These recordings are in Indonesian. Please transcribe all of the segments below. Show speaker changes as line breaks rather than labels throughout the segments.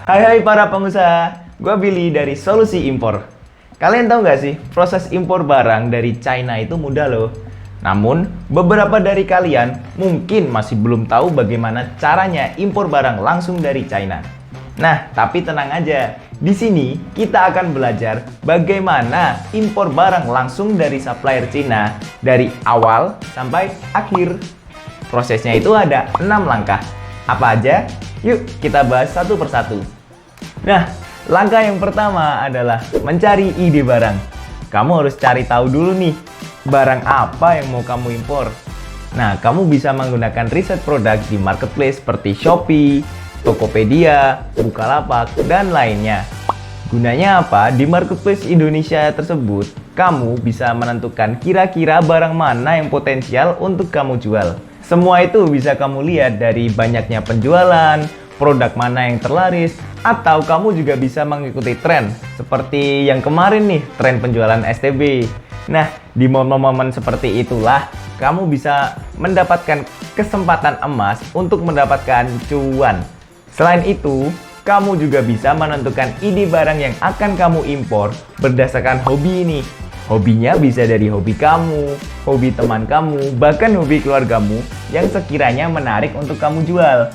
Hai para pengusaha, gue Billy dari Solusi Impor. Kalian tahu nggak sih, proses impor barang dari China itu mudah loh. Namun, beberapa dari kalian mungkin masih belum tahu bagaimana caranya impor barang langsung dari China. Nah, tapi tenang aja, di sini kita akan belajar bagaimana impor barang langsung dari supplier Cina dari awal sampai akhir. Prosesnya itu ada 6 langkah. Apa aja? Yuk kita bahas satu persatu. Nah, langkah yang pertama adalah mencari ide barang. Kamu harus cari tahu dulu nih, barang apa yang mau kamu impor. Nah, kamu bisa menggunakan riset produk di marketplace seperti Shopee, Tokopedia, Bukalapak, dan lainnya. Gunanya apa? Di marketplace Indonesia tersebut, kamu bisa menentukan kira-kira barang mana yang potensial untuk kamu jual. Semua itu bisa kamu lihat dari banyaknya penjualan, produk mana yang terlaris, atau kamu juga bisa mengikuti tren seperti yang kemarin nih, tren penjualan STB. Nah, di momen-momen seperti itulah kamu bisa mendapatkan kesempatan emas untuk mendapatkan cuan. Selain itu, kamu juga bisa menentukan ide barang yang akan kamu impor berdasarkan hobi ini. Hobinya bisa dari hobi kamu, hobi teman kamu, bahkan hobi keluargamu yang sekiranya menarik untuk kamu jual.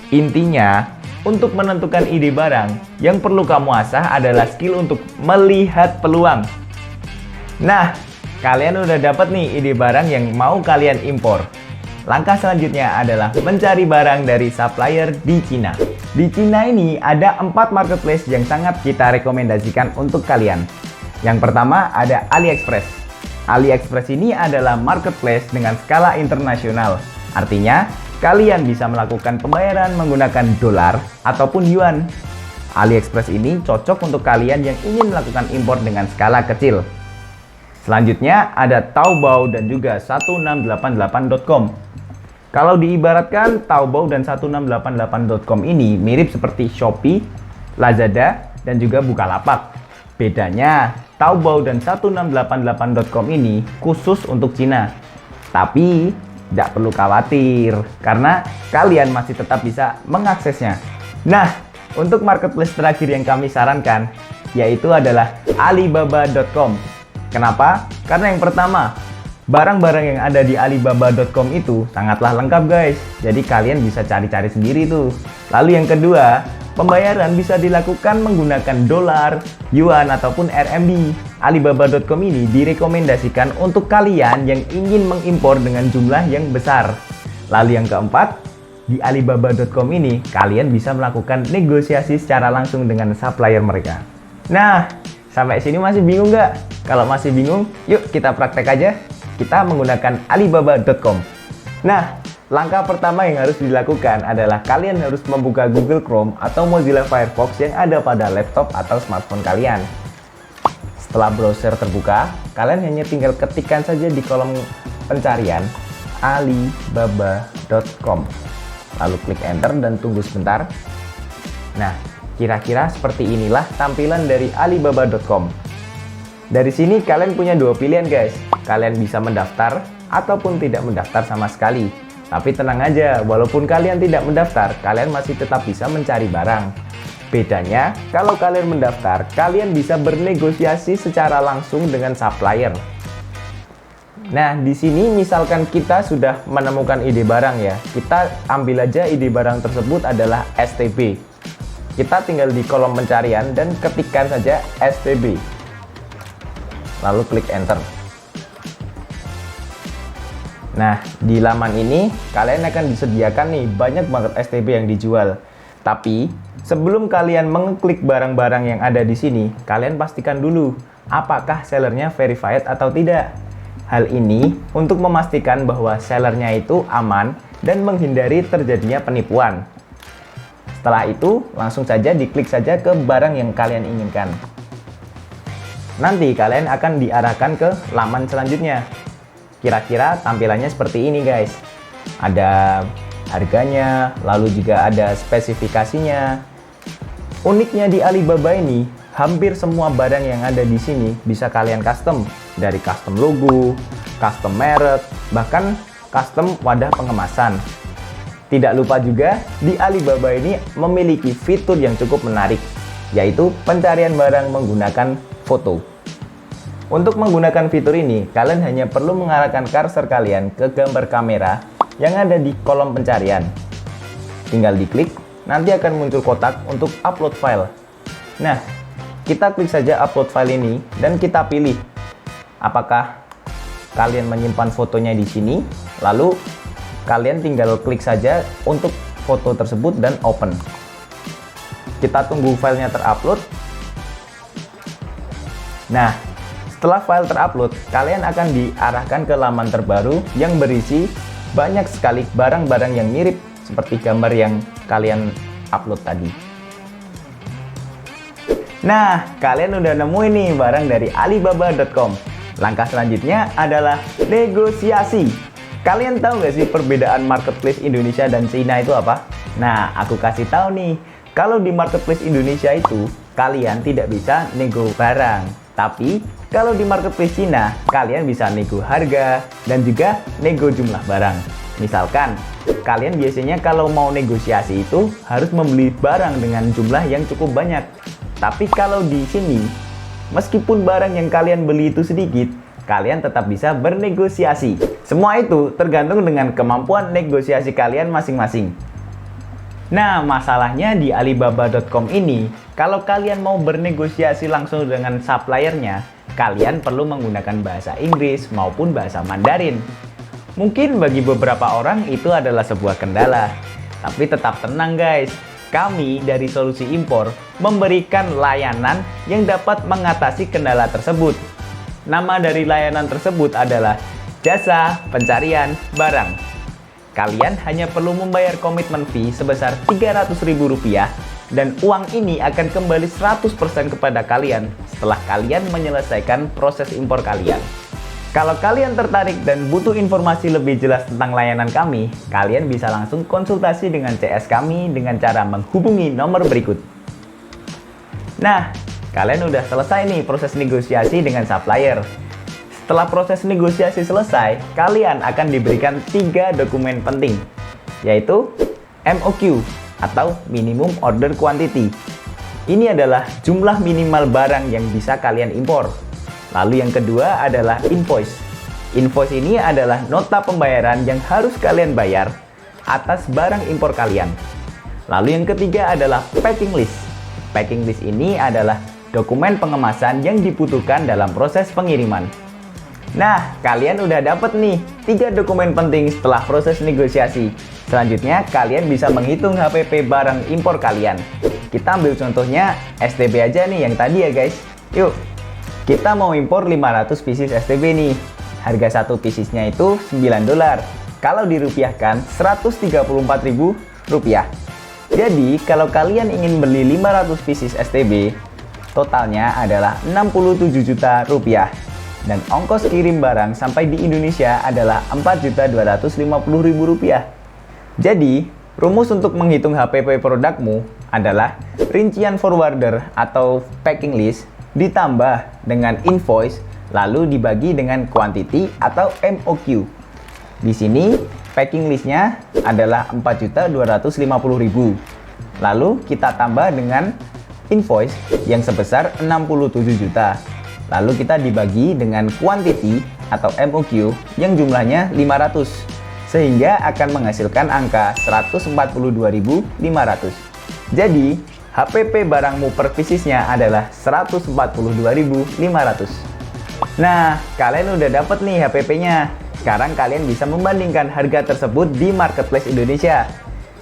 Intinya, untuk menentukan ide barang, yang perlu kamu asah adalah skill untuk melihat peluang. Nah, kalian udah dapat nih ide barang yang mau kalian impor. Langkah selanjutnya adalah mencari barang dari supplier di Cina. Di Cina ini ada 4 marketplace yang sangat kita rekomendasikan untuk kalian. Yang pertama ada AliExpress. AliExpress ini adalah marketplace dengan skala internasional. Artinya, kalian bisa melakukan pembayaran menggunakan dolar ataupun yuan. AliExpress ini cocok untuk kalian yang ingin melakukan impor dengan skala kecil. Selanjutnya ada Taobao dan juga 1688.com. Kalau diibaratkan, Taobao dan 1688.com ini mirip seperti Shopee, Lazada, dan juga Bukalapak. Bedanya, Taobao dan 1688.com ini khusus untuk Cina. Tapi, tidak perlu khawatir, karena kalian masih tetap bisa mengaksesnya. Nah, untuk marketplace terakhir yang kami sarankan, yaitu adalah Alibaba.com. Kenapa? Karena yang pertama, barang-barang yang ada di Alibaba.com itu sangatlah lengkap guys. Jadi kalian bisa cari-cari sendiri tuh. Lalu yang kedua, pembayaran bisa dilakukan menggunakan dolar, yuan, ataupun RMB. Alibaba.com ini direkomendasikan untuk kalian yang ingin mengimpor dengan jumlah yang besar. Lalu yang keempat, di Alibaba.com ini kalian bisa melakukan negosiasi secara langsung dengan supplier mereka. Nah, sampai sini masih bingung nggak? Kalau masih bingung, yuk kita praktek aja. Kita menggunakan Alibaba.com. Nah, langkah pertama yang harus dilakukan adalah kalian harus membuka Google Chrome atau Mozilla Firefox yang ada pada laptop atau smartphone kalian. Setelah browser terbuka, kalian hanya tinggal ketikkan saja di kolom pencarian Alibaba.com. Lalu klik enter dan tunggu sebentar. Nah, kira-kira seperti inilah tampilan dari Alibaba.com. Dari sini kalian punya dua pilihan guys. Kalian bisa mendaftar ataupun tidak mendaftar sama sekali. Tapi tenang aja, walaupun kalian tidak mendaftar, kalian masih tetap bisa mencari barang. Bedanya, kalau kalian mendaftar, kalian bisa bernegosiasi secara langsung dengan supplier. Nah, di sini misalkan kita sudah menemukan ide barang ya. Kita ambil aja ide barang tersebut adalah STB. Kita tinggal di kolom pencarian dan ketikkan saja STB. Lalu klik enter. Nah, di laman ini kalian akan disediakan nih banyak banget STB yang dijual. Tapi, sebelum kalian mengklik barang-barang yang ada di sini, kalian pastikan dulu apakah sellernya verified atau tidak. Hal ini untuk memastikan bahwa sellernya itu aman dan menghindari terjadinya penipuan. Setelah itu, langsung saja diklik saja ke barang yang kalian inginkan. Nanti kalian akan diarahkan ke laman selanjutnya. Kira-kira tampilannya seperti ini guys. Ada harganya, lalu juga ada spesifikasinya. Uniknya di Alibaba ini, hampir semua barang yang ada di sini bisa kalian custom. Dari custom logo, custom merek, bahkan custom wadah pengemasan. Tidak lupa juga, di Alibaba ini memiliki fitur yang cukup menarik, yaitu pencarian barang menggunakan foto. Untuk menggunakan fitur ini, kalian hanya perlu mengarahkan cursor kalian ke gambar kamera yang ada di kolom pencarian. Tinggal diklik, nanti akan muncul kotak untuk upload file. Nah, kita klik saja upload file ini dan kita pilih apakah kalian menyimpan fotonya di sini, lalu kalian tinggal klik saja untuk foto tersebut dan open. Kita tunggu filenya terupload. Nah, setelah file terupload, kalian akan diarahkan ke laman terbaru yang berisi banyak sekali barang-barang yang mirip seperti gambar yang kalian upload tadi. Nah, kalian udah nemu ini barang dari Alibaba.com. Langkah selanjutnya adalah negosiasi. Kalian tahu nggak sih perbedaan marketplace Indonesia dan Cina itu apa? Nah, aku kasih tahu nih. Kalau di marketplace Indonesia itu, kalian tidak bisa nego barang. Tapi, kalau di marketplace Cina, kalian bisa nego harga dan juga nego jumlah barang. Misalkan, kalian biasanya kalau mau negosiasi itu harus membeli barang dengan jumlah yang cukup banyak. Tapi kalau di sini, meskipun barang yang kalian beli itu sedikit, kalian tetap bisa bernegosiasi. Semua itu tergantung dengan kemampuan negosiasi kalian masing-masing. Nah, masalahnya di Alibaba.com ini, kalau kalian mau bernegosiasi langsung dengan suppliernya, kalian perlu menggunakan bahasa Inggris maupun bahasa Mandarin. Mungkin bagi beberapa orang itu adalah sebuah kendala, tapi tetap tenang guys. Kami dari Solusi Impor memberikan layanan yang dapat mengatasi kendala tersebut. Nama dari layanan tersebut adalah Jasa Pencarian Barang. Kalian hanya perlu membayar komitmen fee sebesar Rp300.000 dan uang ini akan kembali 100% kepada kalian setelah kalian menyelesaikan proses impor kalian. Kalau kalian tertarik dan butuh informasi lebih jelas tentang layanan kami, kalian bisa langsung konsultasi dengan CS kami dengan cara menghubungi nomor berikut. Nah, kalian udah selesai nih proses negosiasi dengan supplier. Setelah proses negosiasi selesai, kalian akan diberikan 3 dokumen penting, yaitu MOQ atau Minimum Order Quantity. Ini adalah jumlah minimal barang yang bisa kalian impor. Lalu yang kedua adalah invoice. Invoice ini adalah nota pembayaran yang harus kalian bayar atas barang impor kalian. Lalu yang ketiga adalah packing list. Packing list ini adalah dokumen pengemasan yang dibutuhkan dalam proses pengiriman. Nah, kalian udah dapet nih 3 dokumen penting setelah proses negosiasi. Selanjutnya, kalian bisa menghitung HPP barang impor kalian. Kita ambil contohnya STB aja nih yang tadi ya guys. Yuk, kita mau impor 500 pieces STB nih. Harga satu piecesnya itu $9. Kalau dirupiahkan, Rp134.000. Jadi, kalau kalian ingin beli 500 pieces STB, totalnya adalah Rp67 juta. Dan ongkos kirim barang sampai di Indonesia adalah Rp4.250.000. Jadi, rumus untuk menghitung HPP produkmu adalah rincian forwarder atau packing list ditambah dengan invoice lalu dibagi dengan quantity atau MOQ. Di sini packing listnya adalah Rp4.250.000. Lalu kita tambah dengan invoice yang sebesar 67 juta. Lalu kita dibagi dengan quantity atau MOQ yang jumlahnya 500, sehingga akan menghasilkan angka 142.500. Jadi, HPP barangmu per piecesnya adalah 142.500. Nah, kalian udah dapet nih HPP-nya. Sekarang kalian bisa membandingkan harga tersebut di Marketplace Indonesia.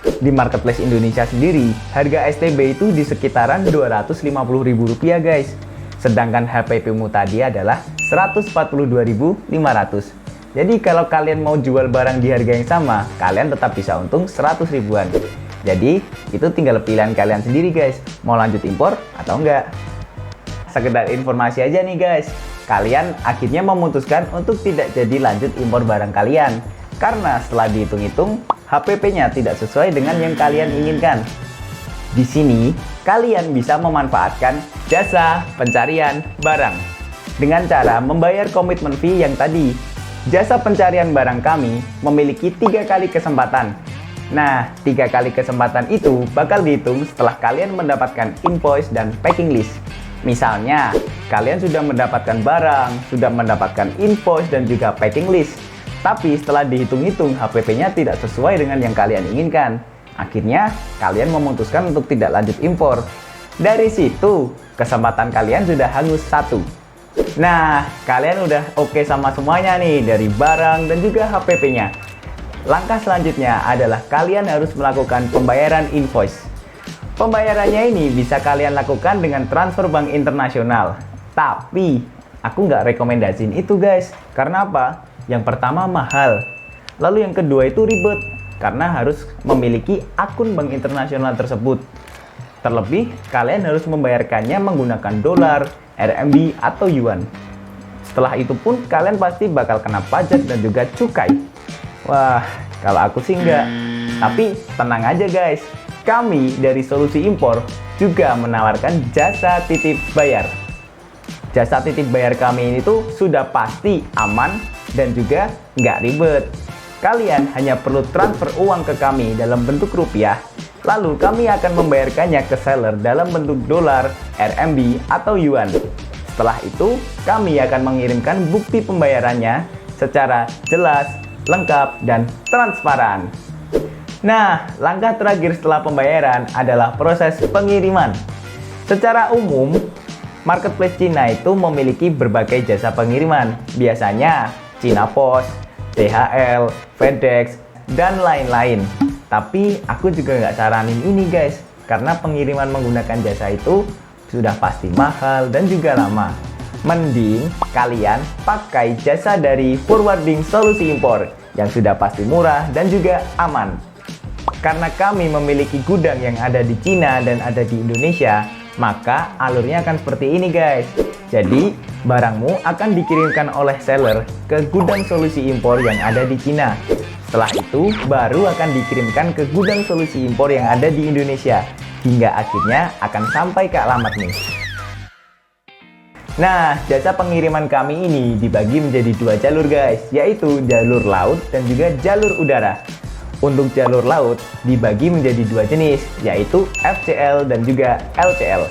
Di Marketplace Indonesia sendiri, harga STB itu di sekitaran Rp250.000 guys. Sedangkan HPP-mu tadi adalah Rp142.500. Jadi kalau kalian mau jual barang di harga yang sama, kalian tetap bisa untung 100 ribuan. Jadi itu tinggal pilihan kalian sendiri guys, mau lanjut impor atau enggak. Sekedar informasi aja nih guys, kalian akhirnya memutuskan untuk tidak jadi lanjut impor barang kalian. Karena setelah dihitung-hitung, HPP-nya tidak sesuai dengan yang kalian inginkan. Di sini, kalian bisa memanfaatkan jasa pencarian barang dengan cara membayar komitmen fee yang tadi. Jasa pencarian barang kami memiliki 3 kali kesempatan. Nah, 3 kali kesempatan itu bakal dihitung setelah kalian mendapatkan invoice dan packing list. Misalnya, kalian sudah mendapatkan barang, sudah mendapatkan invoice dan juga packing list. Tapi setelah dihitung-hitung, HPP-nya tidak sesuai dengan yang kalian inginkan. Akhirnya, kalian memutuskan untuk tidak lanjut impor. Dari situ, kesempatan kalian sudah hangus 1. Nah, kalian udah oke sama semuanya nih, dari barang dan juga HPP-nya. Langkah selanjutnya adalah kalian harus melakukan pembayaran invoice. Pembayarannya ini bisa kalian lakukan dengan transfer bank internasional. Tapi, aku nggak rekomendasiin itu guys. Karena apa? Yang pertama mahal. Lalu yang kedua itu ribet. Karena harus memiliki akun bank internasional tersebut. Terlebih, kalian harus membayarkannya menggunakan dolar, RMB, atau yuan. Setelah itu pun kalian pasti bakal kena pajak dan juga cukai. Wah, kalau aku sih enggak. Tapi tenang aja guys, kami dari Solusi Impor juga menawarkan jasa titip bayar. Jasa titip bayar kami ini tuh sudah pasti aman dan juga nggak ribet. Kalian hanya perlu transfer uang ke kami dalam bentuk rupiah, lalu kami akan membayarkannya ke seller dalam bentuk dolar, RMB, atau yuan. Setelah itu, kami akan mengirimkan bukti pembayarannya secara jelas, lengkap, dan transparan. Nah, langkah terakhir setelah pembayaran adalah proses pengiriman. Secara umum, marketplace Cina itu memiliki berbagai jasa pengiriman. Biasanya Cina Post, DHL, FedEx, dan lain-lain. Tapi aku juga nggak saranin ini guys, karena pengiriman menggunakan jasa itu sudah pasti mahal dan juga lama. Mending kalian pakai jasa dari Forwarding Solusi Impor yang sudah pasti murah dan juga aman. Karena kami memiliki gudang yang ada di Cina dan ada di Indonesia, maka alurnya akan seperti ini guys. Jadi, barangmu akan dikirimkan oleh seller ke gudang Solusi Impor yang ada di Cina. Setelah itu, baru akan dikirimkan ke gudang Solusi Impor yang ada di Indonesia. Hingga akhirnya akan sampai ke alamatmu. Nah, jasa pengiriman kami ini dibagi menjadi 2 jalur guys, yaitu jalur laut dan juga jalur udara. Untuk jalur laut dibagi menjadi 2 jenis, yaitu FCL dan juga LCL.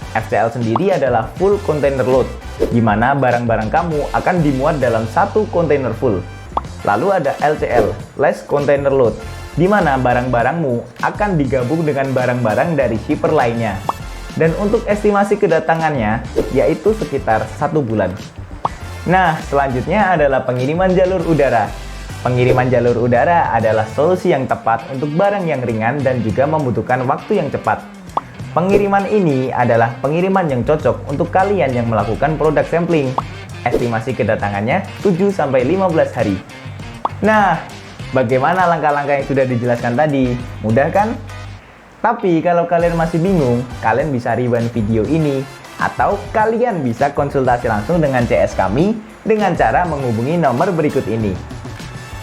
FCL sendiri adalah full container load, di mana barang-barang kamu akan dimuat dalam 1 kontainer full. Lalu ada LCL, less container load, di mana barang-barangmu akan digabung dengan barang-barang dari shipper lainnya. Dan untuk estimasi kedatangannya, yaitu sekitar 1 bulan. Nah, selanjutnya adalah pengiriman jalur udara. Pengiriman jalur udara adalah solusi yang tepat untuk barang yang ringan dan juga membutuhkan waktu yang cepat. Pengiriman ini adalah pengiriman yang cocok untuk kalian yang melakukan produk sampling. Estimasi kedatangannya 7-15 hari. Nah, bagaimana langkah-langkah yang sudah dijelaskan tadi? Mudah kan? Tapi kalau kalian masih bingung, kalian bisa rewind video ini, atau kalian bisa konsultasi langsung dengan CS kami dengan cara menghubungi nomor berikut ini.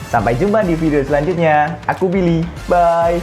Sampai jumpa di video selanjutnya. Aku Billy. Bye.